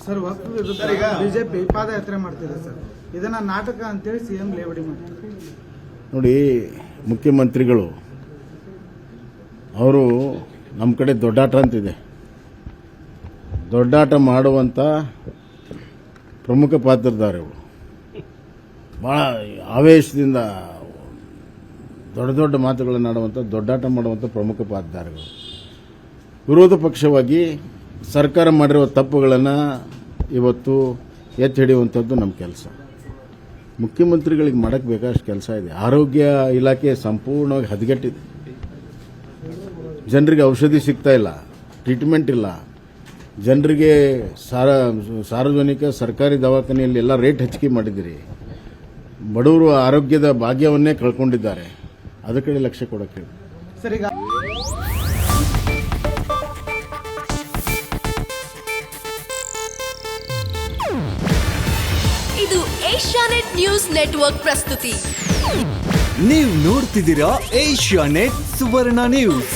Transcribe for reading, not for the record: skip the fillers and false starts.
Sir ವಕ್ಫ್ ವಿರುದ್ಧ BJP ಪಾದಯಾತ್ರೆ ಮಾಡ್ತಿದೆ ಸರ್. ಇದನ್ನ ನಾಟಕ ಅಂತೇಳಿ ಸಿಎಂ ಲೇವಡಿ ಮಾಡ್ತಾರೆ. ನೋಡಿ, ಮುಖ್ಯಮಂತ್ರಿಗಳು ಅವರು ನಮ್ಮ ಕಡೆ ದೊಡ್ಡಾಟ ಅಂತಿದೆ. ದೊಡ್ಡಾಟ ಮಾಡುವಂಥ ಪ್ರಮುಖ ಪಾತ್ರಧಾರಿಗಳು ಭಾಳ ಆವೇಶದಿಂದ ದೊಡ್ಡ ದೊಡ್ಡ ಮಾತುಗಳನ್ನು ಆಡುವಂಥ ದೊಡ್ಡಾಟ ಮಾಡುವಂಥ ಪ್ರಮುಖ ಪಾತ್ರಧಾರಿಗಳು. ವಿರೋಧ ಪಕ್ಷವಾಗಿ ಸರ್ಕಾರ ಮಾಡಿರುವ ತಪ್ಪುಗಳನ್ನು ಇವತ್ತು ಎತ್ತಿ ಹಿಡಿಯುವಂಥದ್ದು ನಮ್ಮ ಕೆಲಸ. ಮುಖ್ಯಮಂತ್ರಿಗಳಿಗೆ ಮಾಡಕ್ಕೆ ಬೇಕಾದಷ್ಟು ಕೆಲಸ ಇದೆ. ಆರೋಗ್ಯ ಇಲಾಖೆ ಸಂಪೂರ್ಣವಾಗಿ ಹದಗೆಟ್ಟಿದೆ. ಜನರಿಗೆ ಔಷಧಿ ಸಿಗ್ತಾ ಇಲ್ಲ, ಟ್ರೀಟ್ಮೆಂಟ್ ಇಲ್ಲ. ಜನರಿಗೆ ಸಾರ್ವಜನಿಕ ಸರ್ಕಾರಿ ದವಾಖಾನೆಯಲ್ಲಿ ಎಲ್ಲ ರೇಟ್ ಹೆಚ್ಚಿಗೆ ಮಾಡಿದ್ದೀರಿ. ಬಡವರು ಆರೋಗ್ಯದ ಭಾಗ್ಯವನ್ನೇ ಕಳ್ಕೊಂಡಿದ್ದಾರೆ. ಅದರ ಕಡೆ ಲಕ್ಷ್ಯ ಕೊಡೋಕ್ಕೆ ಸರ್. ಈಗ ಇದು ಏಷ್ಯಾನೆಟ್ ನ್ಯೂಸ್ ನೆಟ್ವರ್ಕ್ ಪ್ರಸ್ತುತಿ. ನೀವು ನೋಡ್ತಿದ್ದೀರಾ ಏಷ್ಯಾನೆಟ್ ಸುವರ್ಣ ನ್ಯೂಸ್.